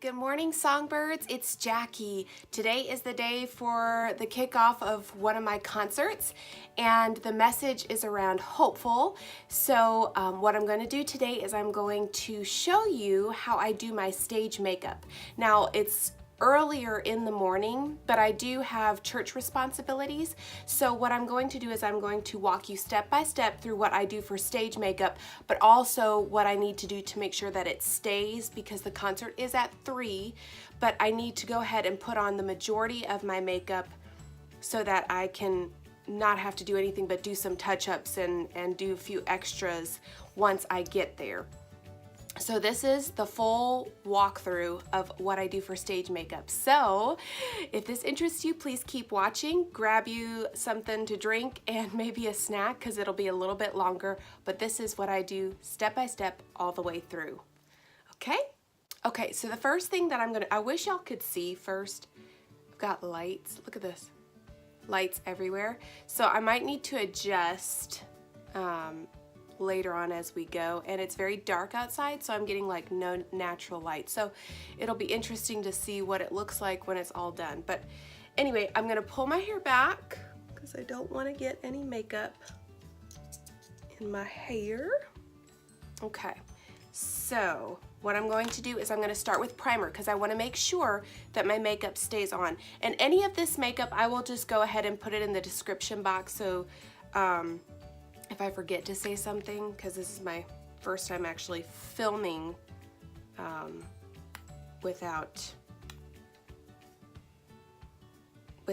Good morning, Songbirds. It's Jackie. Today is the day for the kickoff of one of my concerts, and the message is around hopeful. So what I'm going to do today is I'm going to show you how I do my stage makeup. Now, it's earlier in the morning, but I do have church responsibilities. So what I'm going to do is I'm going to walk you step by step through what I do for stage makeup, but also what I need to do to make sure that it stays, because the concert is at 3, but I need to go ahead and put on the majority of my makeup so that I can not have to do anything but do some touch-ups and do a few extras once I get there. So this is the full walkthrough of what I do for stage makeup. So if this interests you, please keep watching. Grab you something to drink and maybe a snack, because it'll be a little bit longer, but this is what I do step by step all the way through. Okay? Okay, so the first thing that I wish y'all could see first. I've got lights, look at this. Lights everywhere. So I might need to adjust later on as we go, and it's very dark outside, so I'm getting like no natural light, so it'll be interesting to see what it looks like when it's all done. But anyway, I'm gonna pull my hair back because I don't want to get any makeup in my hair. Okay, so what I'm going to do is I'm going to start with primer, because I want to make sure that my makeup stays on. And any of this makeup, I will just go ahead and put it in the description box, so if I forget to say something, because this is my first time actually filming with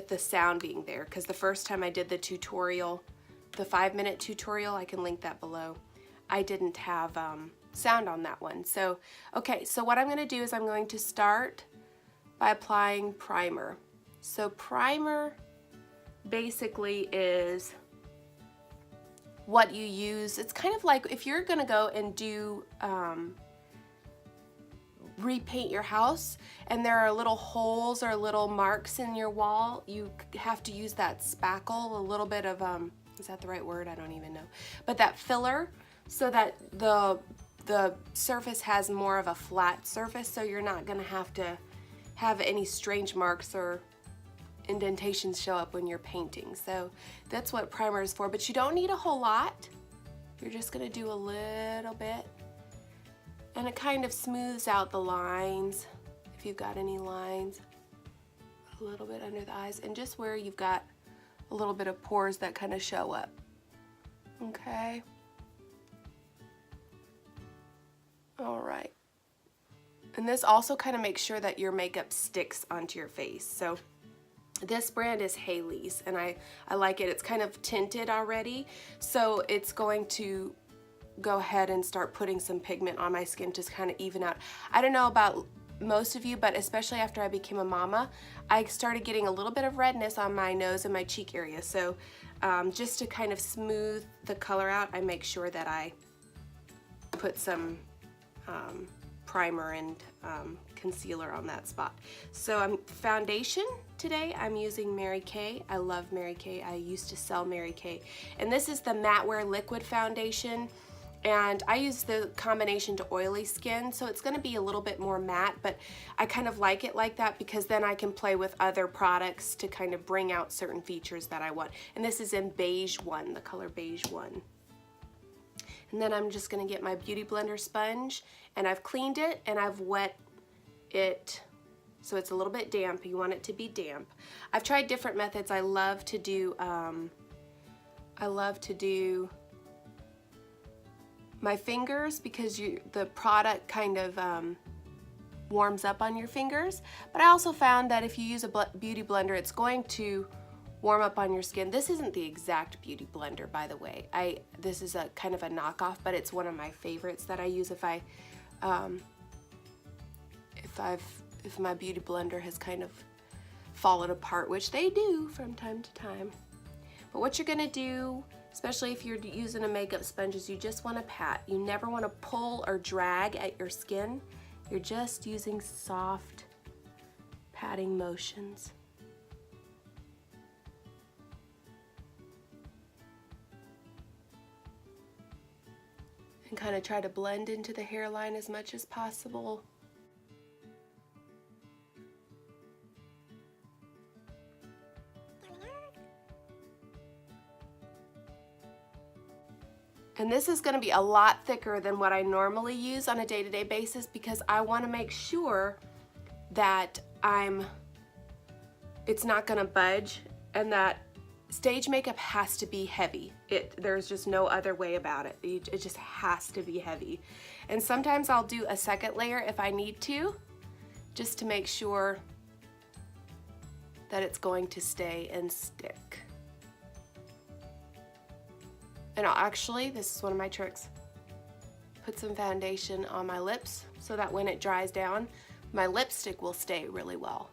the sound being there, because the first time I did the tutorial, the 5-minute tutorial, I can link that below, I didn't have sound on that one. So okay, so what I'm going to do is I'm going to start by applying primer. So primer basically is what you use. It's kind of like if you're gonna go and do repaint your house and there are little holes or little marks in your wall, you have to use that spackle, a little bit of is that the right word? I don't even know, but that filler, so that the surface has more of a flat surface, so you're not gonna have to have any strange marks or indentations show up when you're painting. So that's what primer is for, but you don't need a whole lot. You're just gonna do a little bit, and it kind of smooths out the lines, if you've got any lines, a little bit under the eyes, and just where you've got a little bit of pores that kind of show up. Okay. All right. And this also kind of makes sure that your makeup sticks onto your face. So this brand is Haley's, and I like it. It's kind of tinted already, so it's going to go ahead and start putting some pigment on my skin to kind of even out. I don't know about most of you, but especially after I became a mama, I started getting a little bit of redness on my nose and my cheek area. So just to kind of smooth the color out, I make sure that I put some primer and concealer on that spot. So foundation today, I'm using Mary Kay. I love Mary Kay. I used to sell Mary Kay. And this is the Matte Wear Liquid Foundation. And I use the combination to oily skin, so it's going to be a little bit more matte, but I kind of like it like that because then I can play with other products to kind of bring out certain features that I want. And this is in beige 1, the color beige 1. And then I'm just going to get my Beauty Blender sponge, and I've cleaned it and I've wet it so it's a little bit damp. You want it to be damp. I've tried different methods. I love to do my fingers, because the product kind of warms up on your fingers, but I also found that if you use a beauty blender, it's going to warm up on your skin. This isn't the exact beauty blender, by the way. This is a kind of a knockoff, but it's one of my favorites that I use if my beauty blender has kind of fallen apart, which they do from time to time. But what you're gonna do, especially if you're using a makeup sponge, is you just want to pat. You never want to pull or drag at your skin. You're just using soft patting motions. And kind of try to blend into the hairline as much as possible. And this is going to be a lot thicker than what I normally use on a day-to-day basis because I want to make sure that it's not going to budge, and that stage makeup has to be heavy. There's just no other way about it. It just has to be heavy. And sometimes I'll do a second layer if I need to, just to make sure that it's going to stay and stick. And I'll actually, this is one of my tricks, put some foundation on my lips so that when it dries down, my lipstick will stay really well.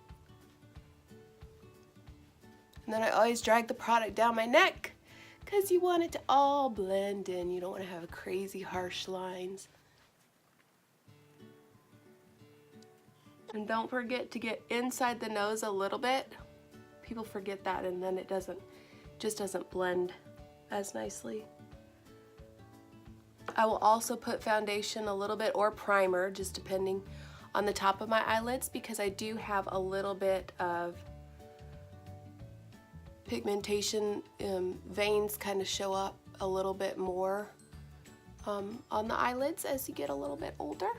And then I always drag the product down my neck because you want it to all blend in. You don't want to have crazy harsh lines. And don't forget to get inside the nose a little bit. People forget that, and then it just doesn't blend as nicely. I will also put foundation a little bit, or primer, just depending, on the top of my eyelids because I do have a little bit of pigmentation. Veins kind of show up a little bit more on the eyelids as you get a little bit older.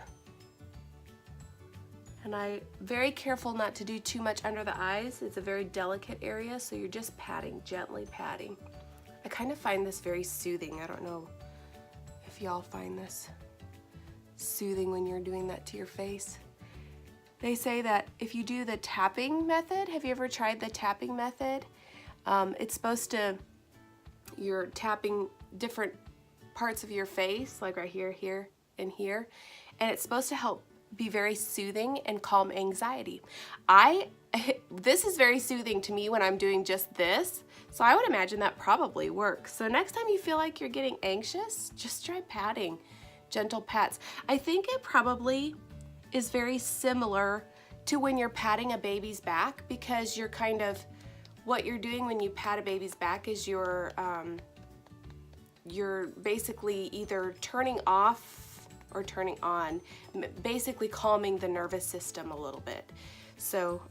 And I'm very careful not to do too much under the eyes. It's a very delicate area, so you're just patting, gently patting. I kind of find this very soothing. I don't know if y'all find this soothing when you're doing that to your face. They say that if you do the tapping method, have you ever tried the tapping method? It's supposed to, you're tapping different parts of your face, like right here, here, and here, and it's supposed to help be very soothing and calm anxiety. This is very soothing to me when I'm doing just this, so I would imagine that probably works. So next time you feel like you're getting anxious, just try patting, gentle pats. I think it probably is very similar to when you're patting a baby's back, because you're kind of, what you're doing when you pat a baby's back is you're basically either turning off or turning on, basically calming the nervous system a little bit. So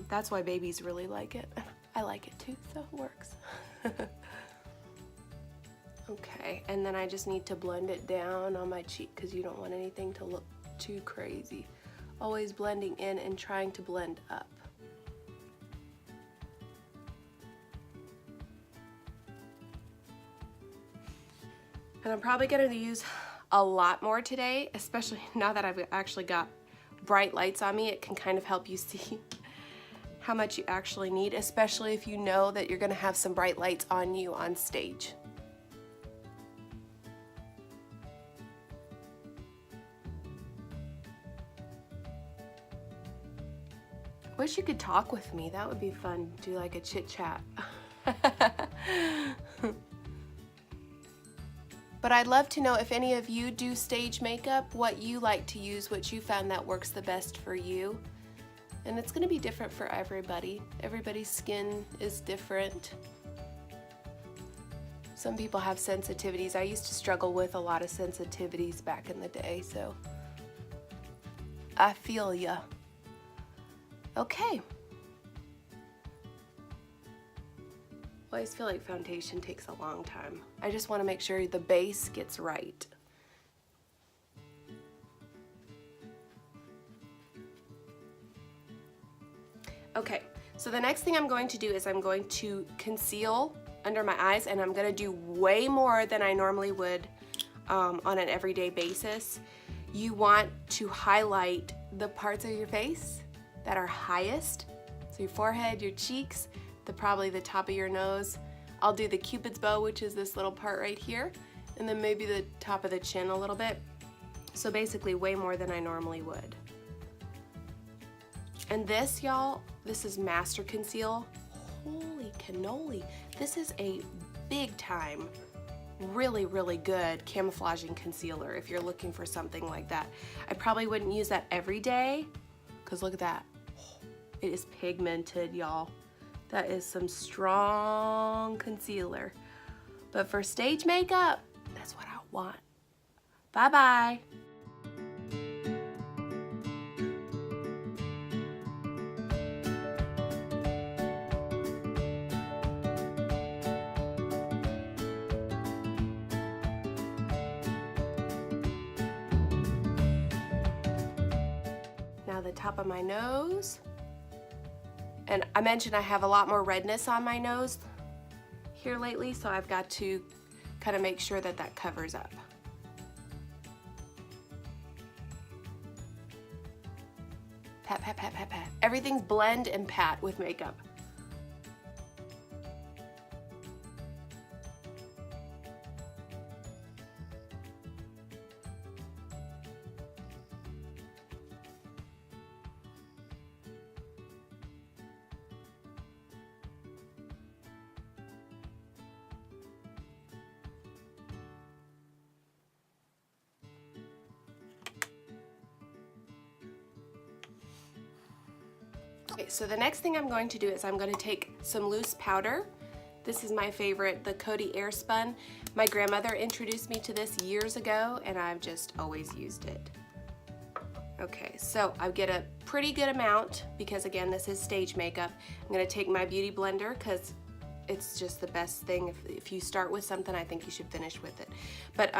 that's why babies really like it. I like it too, so it works. Okay, and then I just need to blend it down on my cheek because you don't want anything to look too crazy. Always blending in and trying to blend up. And I'm probably going to use a lot more today, especially now that I've actually got bright lights on me. It can kind of help you see how much you actually need, especially if you know that you're going to have some bright lights on you on stage. Wish you could talk with me. That would be fun. Do like a chit chat. But I'd love to know if any of you do stage makeup, what you like to use, what you found that works the best for you. And it's going to be different for everybody. Everybody's skin is different. Some people have sensitivities. I used to struggle with a lot of sensitivities back in the day, so I feel ya. Okay. I always feel like foundation takes a long time. I just want to make sure the base gets right. Okay, so the next thing I'm going to do is I'm going to conceal under my eyes, and I'm going to do way more than I normally would on an everyday basis. You want to highlight the parts of your face that are highest, so your forehead, your cheeks, probably the top of your nose. I'll do the Cupid's bow, which is this little part right here, and then maybe the top of the chin a little bit. So basically way more than I normally would. And this, y'all, this is Master Conceal. Holy cannoli. This is a big time, really, really good camouflaging concealer if you're looking for something like that. I probably wouldn't use that every day, because look at that. It is pigmented, y'all. That is some strong concealer. But for stage makeup, that's what I want. Bye-bye. Now the top of my nose. And I mentioned I have a lot more redness on my nose here lately, so I've got to kind of make sure that that covers up. Pat, pat, pat, pat, pat. Everything's blend and pat with makeup. Okay, so the next thing I'm going to do is I'm going to take some loose powder. This is my favorite, the Coty Airspun. My grandmother introduced me to this years ago, and I've just always used it. Okay, so I get a pretty good amount because, again, this is stage makeup. I'm going to take my beauty blender because it's just the best thing. If you start with something, I think you should finish with it. But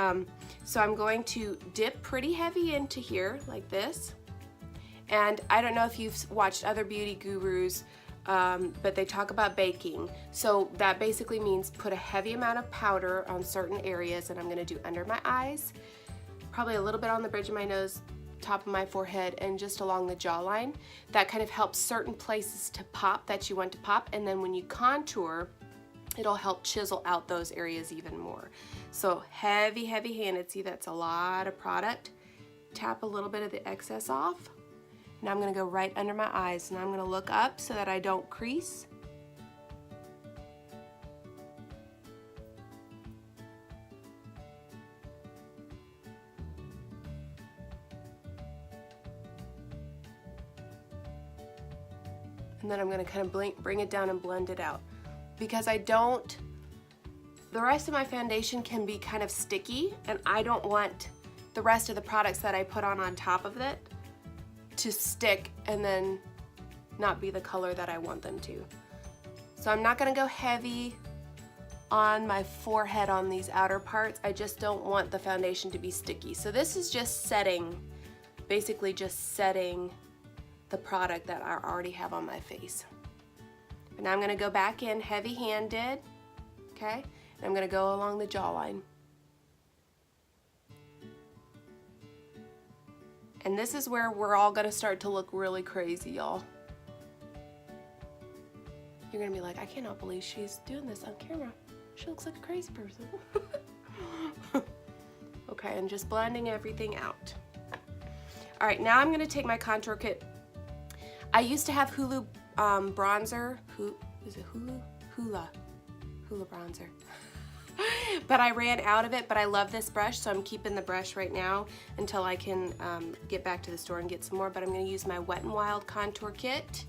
so I'm going to dip pretty heavy into here like this. And I don't know if you've watched other beauty gurus, but they talk about baking. So that basically means put a heavy amount of powder on certain areas, and I'm gonna do under my eyes, probably a little bit on the bridge of my nose, top of my forehead, and just along the jawline. That kind of helps certain places to pop that you want to pop, and then when you contour, it'll help chisel out those areas even more. So heavy, heavy-handed. See, that's a lot of product. Tap a little bit of the excess off. Now I'm going to go right under my eyes, and I'm going to look up so that I don't crease. And then I'm going to kind of bring it down and blend it out. Because the rest of my foundation can be kind of sticky, and I don't want the rest of the products that I put on top of it to stick and then not be the color that I want them to. So I'm not gonna go heavy on my forehead on these outer parts. I just don't want the foundation to be sticky. So this is just setting, basically just setting the product that I already have on my face. But now I'm gonna go back in heavy-handed, okay? And I'm gonna go along the jawline. And this is where we're all gonna start to look really crazy, y'all. You're gonna be like, I cannot believe she's doing this on camera. She looks like a crazy person. Okay, and just blending everything out. All right, now I'm gonna take my contour kit. I used to have Hulu bronzer. Is it Hulu? Hula bronzer. But I ran out of it, but I love this brush, so I'm keeping the brush right now until I can get back to the store and get some more. But I'm going to use my Wet n Wild contour kit,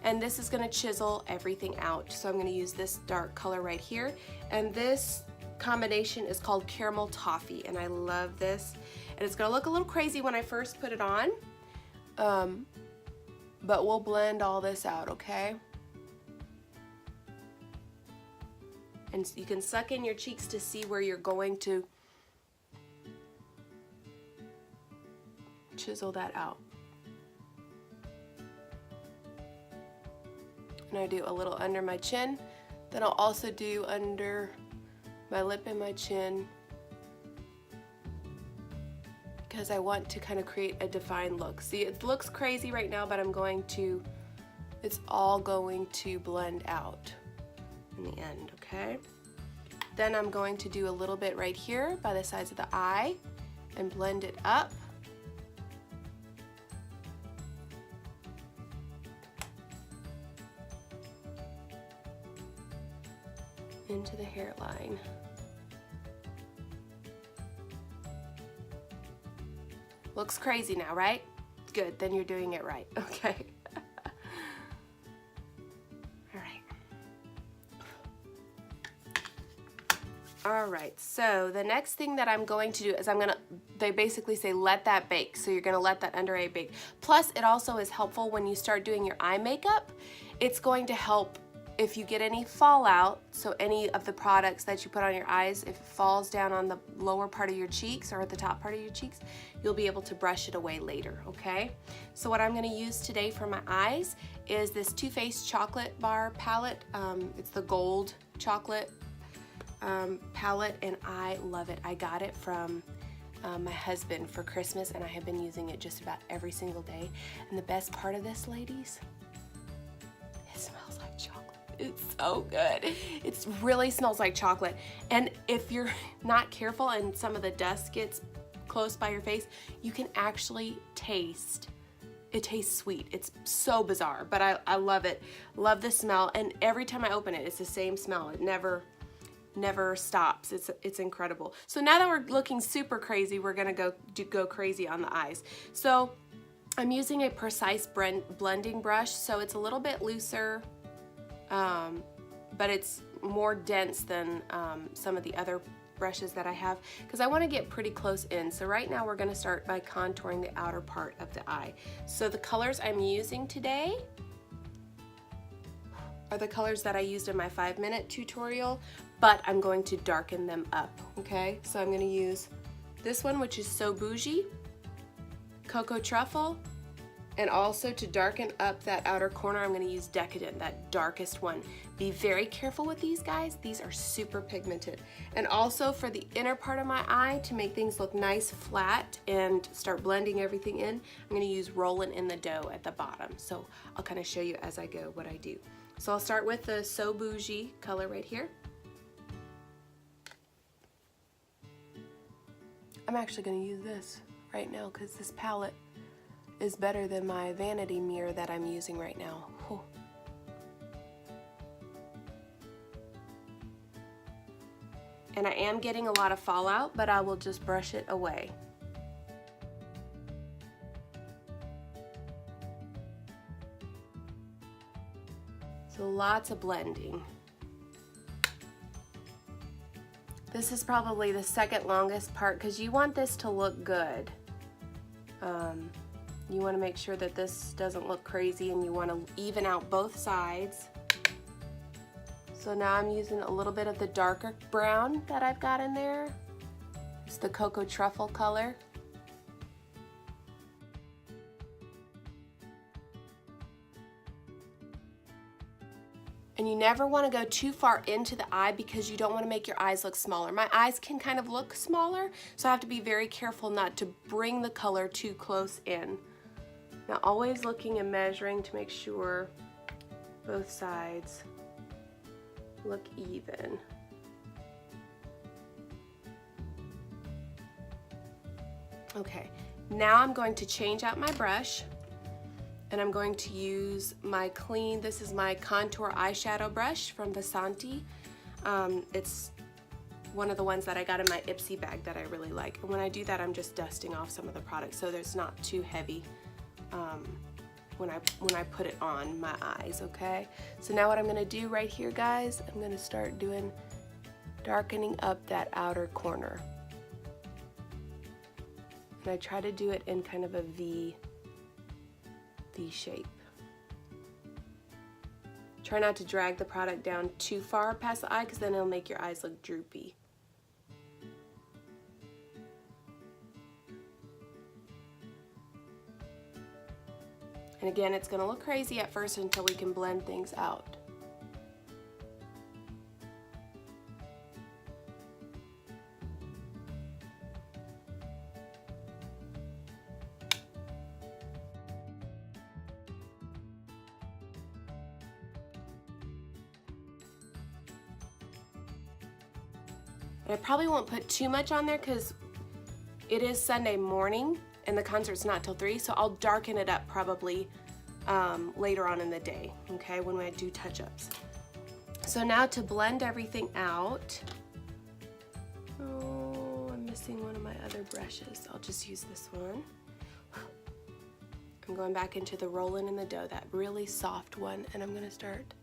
and this is going to chisel everything out. So I'm going to use this dark color right here, and this combination is called Caramel Toffee, and I love this. And it's going to look a little crazy when I first put it on, but we'll blend all this out, okay? And you can suck in your cheeks to see where you're going to chisel that out. And I do a little under my chin. Then I'll also do under my lip and my chin, because I want to kind of create a defined look. See, it looks crazy right now, but it's all going to blend out in the end, okay? Then I'm going to do a little bit right here by the sides of the eye and blend it up. Into the hairline. Looks crazy now, right? Good, then you're doing it right, okay? All right, so the next thing that I'm going to do is they basically say let that bake, so you're gonna let that under eye bake. Plus, it also is helpful when you start doing your eye makeup. It's going to help if you get any fallout, so any of the products that you put on your eyes, if it falls down on the lower part of your cheeks or at the top part of your cheeks, you'll be able to brush it away later, okay? So what I'm gonna use today for my eyes is this Too Faced chocolate bar palette. It's the gold chocolate palette, and I love it. I got it from my husband for Christmas, and I have been using it just about every single day. And the best part of this, ladies, it smells like chocolate. It's so good. It really smells like chocolate. And if you're not careful and some of the dust gets close by your face, you can actually taste. It tastes sweet. It's so bizarre, but I love it. Love the smell, and every time I open it, it's the same smell. It never stops. It's incredible. So now that we're looking super crazy, we're gonna go crazy on the eyes. So I'm using a precise blending brush, so it's a little bit looser, but it's more dense than some of the other brushes that I have, because I want to get pretty close in. So right now we're going to start by contouring the outer part of the eye. So the colors I'm using today are the colors that I used in my 5-minute tutorial, but I'm going to darken them up, okay? So I'm going to use this one, which is So Bougie, Cocoa Truffle, and also to darken up that outer corner, I'm going to use Decadent, that darkest one. Be very careful with these, guys. These are super pigmented. And also for the inner part of my eye, to make things look nice, flat, and start blending everything in, I'm going to use Rollin' in the Dough at the bottom. So I'll kind of show you as I go what I do. So I'll start with the So Bougie color right here. I'm actually going to use this right now because this palette is better than my vanity mirror that I'm using right now. Whew. And I am getting a lot of fallout, but I will just brush it away. So lots of blending. This is probably the second longest part because you want this to look good. You want to make sure that this doesn't look crazy, and you want to even out both sides. So now I'm using a little bit of the darker brown that I've got in there. It's the Cocoa Truffle color. And you never want to go too far into the eye because you don't want to make your eyes look smaller. My eyes can kind of look smaller, so I have to be very careful not to bring the color too close in. Now always looking and measuring to make sure both sides look even. Okay, now I'm going to change out my brush, and I'm going to use my this is my contour eyeshadow brush from Vasanti. It's one of the ones that I got in my Ipsy bag that I really like. And when I do that, I'm just dusting off some of the product so it's not too heavy when I put it on my eyes, okay? So now what I'm gonna do right here, guys, I'm gonna start darkening up that outer corner. And I try to do it in kind of a V shape. Try not to drag the product down too far past the eye because then it'll make your eyes look droopy. And again, it's going to look crazy at first until we can blend things out. I probably won't put too much on there because it is Sunday morning and the concert's not till 3, so I'll darken it up probably later on in the day, okay, when I do touch-ups. So now to blend everything out, oh, I'm missing one of my other brushes. I'll just use this one. I'm going back into the Rollin' in the Dough, that really soft one, and I'm gonna start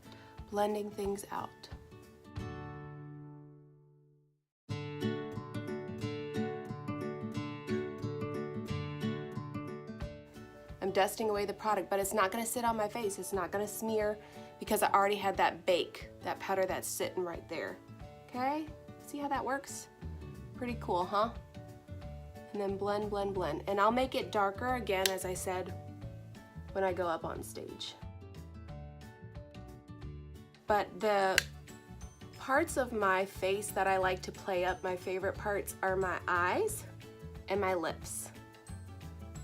blending things out. I'm dusting away the product, but it's not gonna sit on my face. It's not gonna smear because I already had that bake, that powder that's sitting right there. Okay, see how that works? Pretty cool, huh? And then blend, blend, blend. And I'll make it darker again, as I said, when I go up on stage. But the parts of my face that I like to play up, my favorite parts are my eyes and my lips.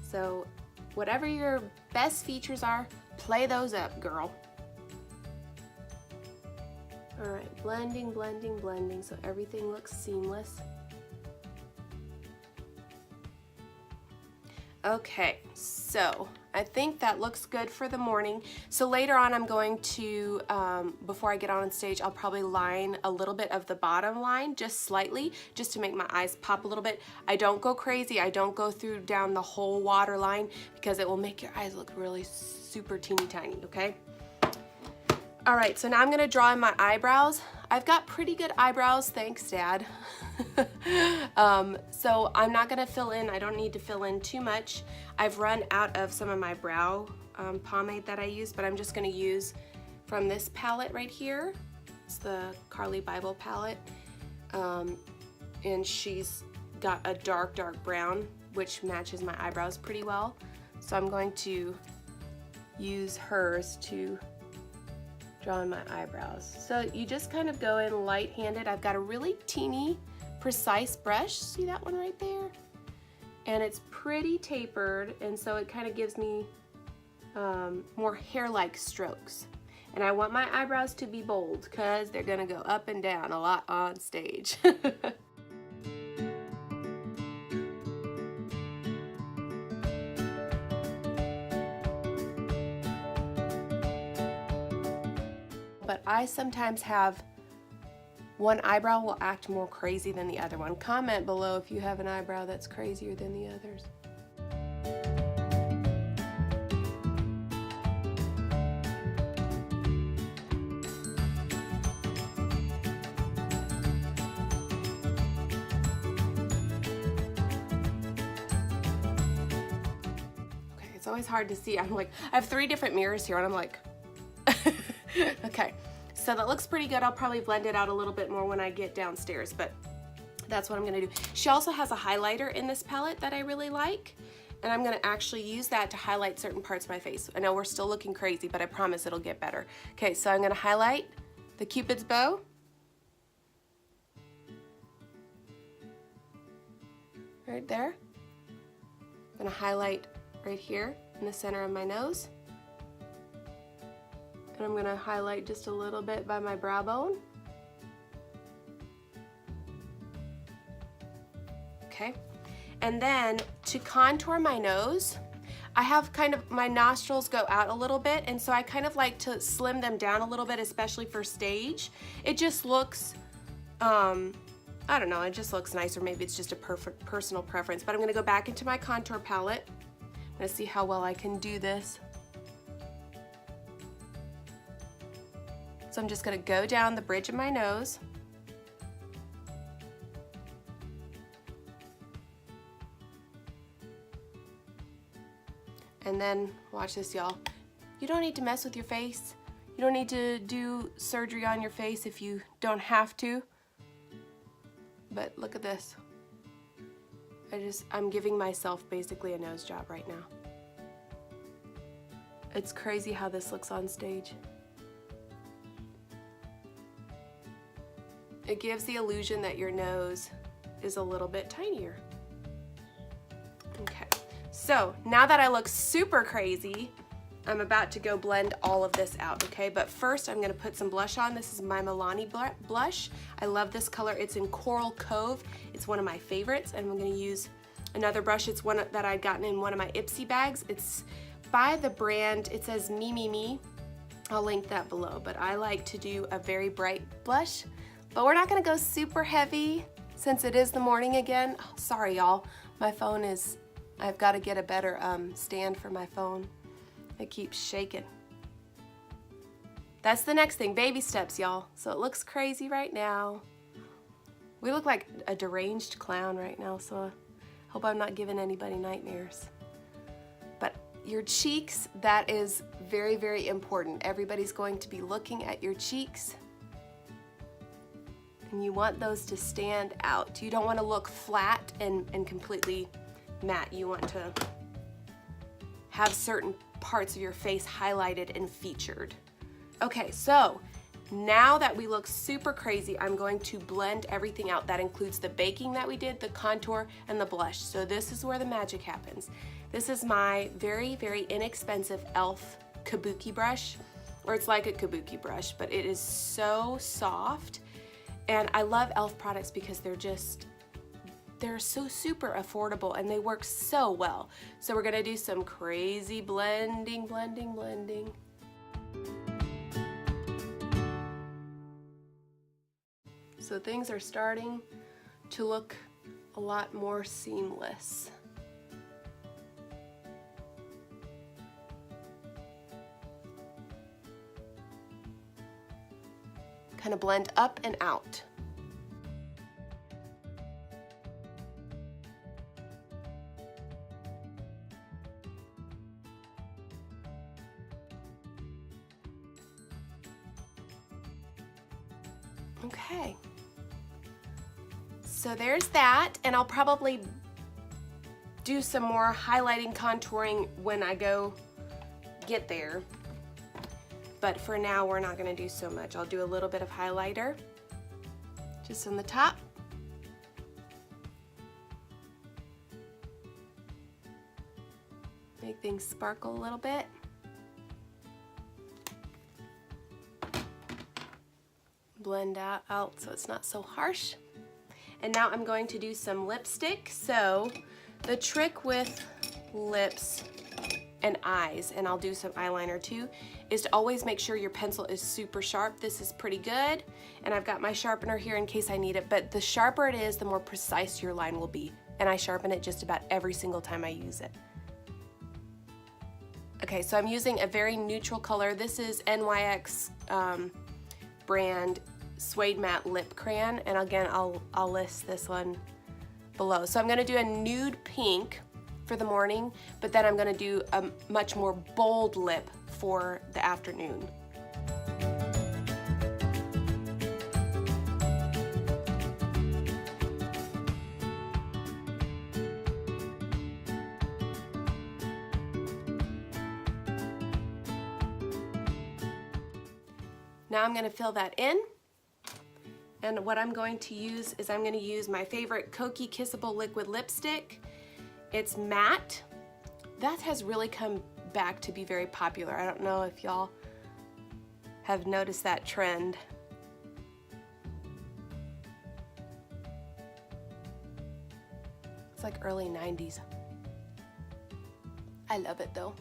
So whatever your best features are, play those up, girl. All right, blending, blending, blending, so everything looks seamless. Okay, so I think that looks good for the morning. So later on I'm going to, before I get on stage, I'll probably line a little bit of the bottom line, just slightly, just to make my eyes pop a little bit. I don't go crazy, I don't go through down the whole waterline because it will make your eyes look really super teeny tiny, okay? All right, so now I'm gonna draw in my eyebrows. I've got pretty good eyebrows, thanks Dad. So I'm not gonna fill in, I don't need to fill in too much. I've run out of some of my brow pomade that I use, but I'm just gonna use from this palette right here. It's the Carly Bible palette. And she's got a dark, dark brown, which matches my eyebrows pretty well. So I'm going to use hers to draw in my eyebrows. So you just kind of go in light-handed. I've got a really teeny, precise brush. See that one right there? And it's pretty tapered, and so it kind of gives me more hair-like strokes. And I want my eyebrows to be bold because they're gonna go up and down a lot on stage. But I sometimes have one eyebrow will act more crazy than the other one. Comment below if you have an eyebrow that's crazier than the others. Okay, it's always hard to see. I'm like, I have 3 different mirrors here and I'm like, okay. So that looks pretty good. I'll probably blend it out a little bit more when I get downstairs, but that's what I'm gonna do. She also has a highlighter in this palette that I really like, and I'm gonna actually use that to highlight certain parts of my face. I know we're still looking crazy, but I promise it'll get better. Okay, so I'm gonna highlight the Cupid's bow. Right there. I'm gonna highlight right here in the center of my nose. And I'm gonna highlight just a little bit by my brow bone. Okay, and then to contour my nose, I have kind of, my nostrils go out a little bit, and so I kind of like to slim them down a little bit, especially for stage. It just looks, I don't know, it just looks nicer. Maybe it's just a perfect personal preference, but I'm gonna go back into my contour palette. I'm gonna see how well I can do this. So I'm just gonna go down the bridge of my nose. And then, watch this y'all. You don't need to mess with your face. You don't need to do surgery on your face if you don't have to. But look at this. I'm giving myself basically a nose job right now. It's crazy how this looks on stage. It gives the illusion that your nose is a little bit tinier. Okay, so now that I look super crazy, I'm about to go blend all of this out, okay? But first I'm gonna put some blush on. This is my Milani blush. I love this color. It's in Coral Cove. It's one of my favorites, and I'm gonna use another brush. It's one that I'd gotten in one of my Ipsy bags. It's by the brand, it says Me Me Me. I'll link that below, but I like to do a very bright blush. But we're not gonna go super heavy since it is the morning again. Oh, sorry y'all, my phone is, I've gotta get a better stand for my phone. It keeps shaking. That's the next thing, baby steps y'all. So it looks crazy right now. We look like a deranged clown right now, so I hope I'm not giving anybody nightmares. But your cheeks, that is very, very important. Everybody's going to be looking at your cheeks, and you want those to stand out. You don't want to look flat and completely matte. You want to have certain parts of your face highlighted and featured. Okay, so now that we look super crazy, I'm going to blend everything out. That includes the baking that we did, the contour, and the blush. So this is where the magic happens. This is my very, very inexpensive e.l.f. kabuki brush, or it's like a kabuki brush, but it is so soft. And I love e.l.f. products because they're so super affordable and they work so well. So we're gonna do some crazy blending. So things are starting to look a lot more seamless. Kind of blend up and out. Okay, so there's that, and I'll probably do some more highlighting, contouring when I get there. But for now, we're not gonna do so much. I'll do a little bit of highlighter, just on the top. Make things sparkle a little bit. Blend out so it's not so harsh. And now I'm going to do some lipstick. So the trick with lips and eyes, and I'll do some eyeliner too, is to always make sure your pencil is super sharp. This is pretty good, and I've got my sharpener here in case I need it, but the sharper it is, the more precise your line will be. And I sharpen it just about every single time I use it. Okay, so I'm using a very neutral color. This is NYX brand Suede Matte Lip Crayon, and again, I'll list this one below. So I'm gonna do a nude pink for the morning, but then I'm gonna do a much more bold lip for the afternoon. Now I'm gonna fill that in. And what I'm going to use is I'm going to use my favorite Kokie Kissable Liquid Lipstick. It's matte. That has really come back to be very popular. I don't know if y'all have noticed that trend. It's like early 90s. I love it though.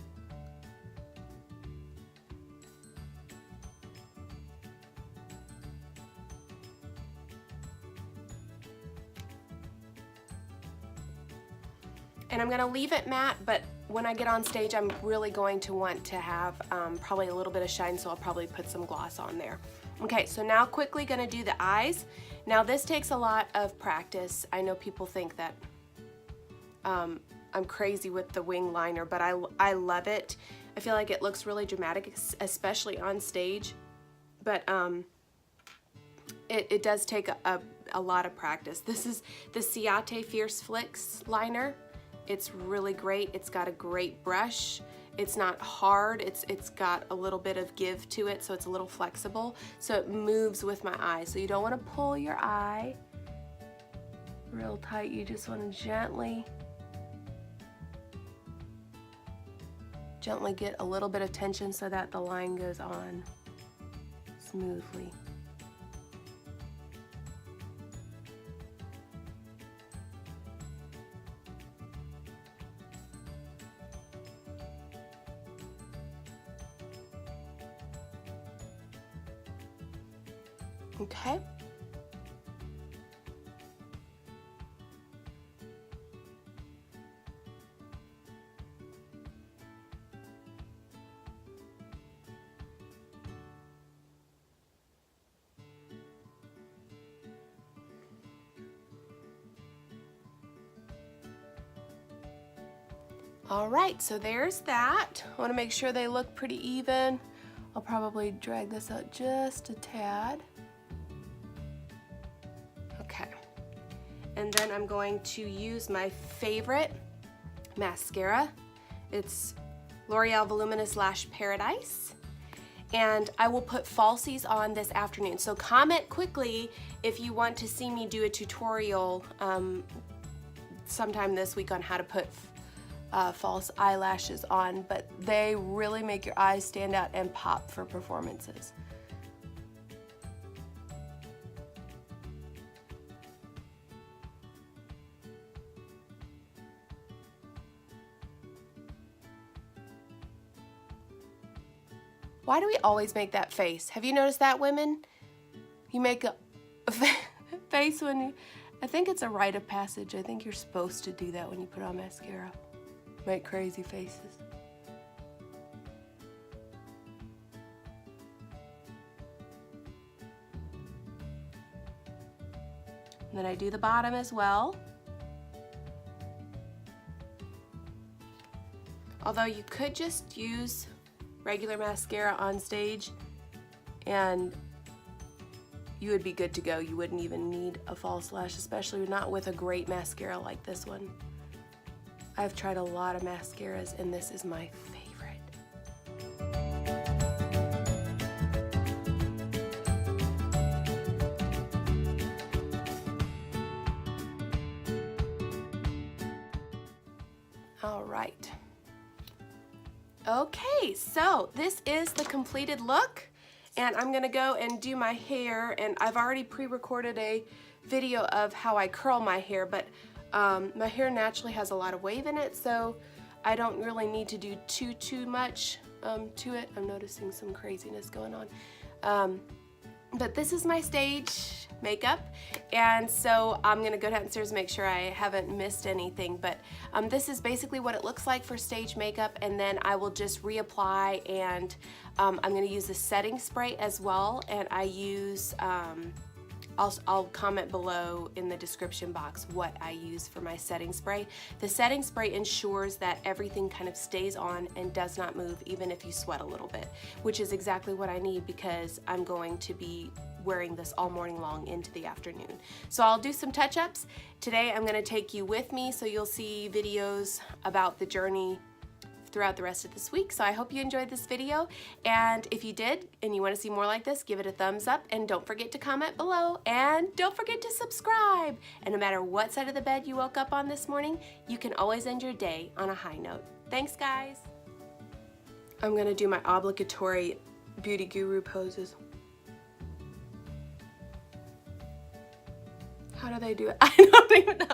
And I'm gonna leave it matte, but when I get on stage, I'm really going to want to have probably a little bit of shine, so I'll probably put some gloss on there. Okay, so now quickly gonna do the eyes. Now this takes a lot of practice. I know people think that I'm crazy with the wing liner, but I love it. I feel like it looks really dramatic, especially on stage, but it does take a lot of practice. This is the Ciate Fierce Flicks liner. It's really great. It's got a great brush. It's not hard. It's got a little bit of give to it, so it's a little flexible. So it moves with my eye. So you don't want to pull your eye real tight. You just want to gently get a little bit of tension so that the line goes on smoothly. Okay. All right, so there's that. I want to make sure they look pretty even. I'll probably drag this out just a tad. Okay, and then I'm going to use my favorite mascara. It's L'Oreal Voluminous Lash Paradise. And I will put falsies on this afternoon. So comment quickly if you want to see me do a tutorial sometime this week on how to put false eyelashes on, but they really make your eyes stand out and pop for performances. Why do we always make that face? Have you noticed that, women? You make a face when you, I think it's a rite of passage. I think you're supposed to do that when you put on mascara. Make crazy faces. And then I do the bottom as well. Although you could just use regular mascara on stage and you would be good to go. You wouldn't even need a false lash, especially not with a great mascara like this one. I've tried a lot of mascaras and this is my favorite. All right. Okay, so this is the completed look, and I'm gonna go and do my hair, and I've already pre-recorded a video of how I curl my hair, but my hair naturally has a lot of wave in it, so I don't really need to do too much to it. I'm noticing some craziness going on. But this is my stage makeup, and so I'm gonna go downstairs and make sure I haven't missed anything, but this is basically what it looks like for stage makeup, and then I will just reapply, and I'm gonna use a setting spray as well, and I use I'll comment below in the description box what I use for my setting spray. The setting spray ensures that everything kind of stays on and does not move even if you sweat a little bit, which is exactly what I need because I'm going to be wearing this all morning long into the afternoon. So I'll do some touch-ups. Today I'm going to take you with me, so you'll see videos about the journey throughout the rest of this week. So I hope you enjoyed this video, and if you did and you want to see more like this, give it a thumbs up, and don't forget to comment below, and don't forget to subscribe. And no matter what side of the bed you woke up on this morning, you can always end your day on a high note. Thanks, guys. I'm gonna do my obligatory beauty guru poses. How do they do it? I don't even know.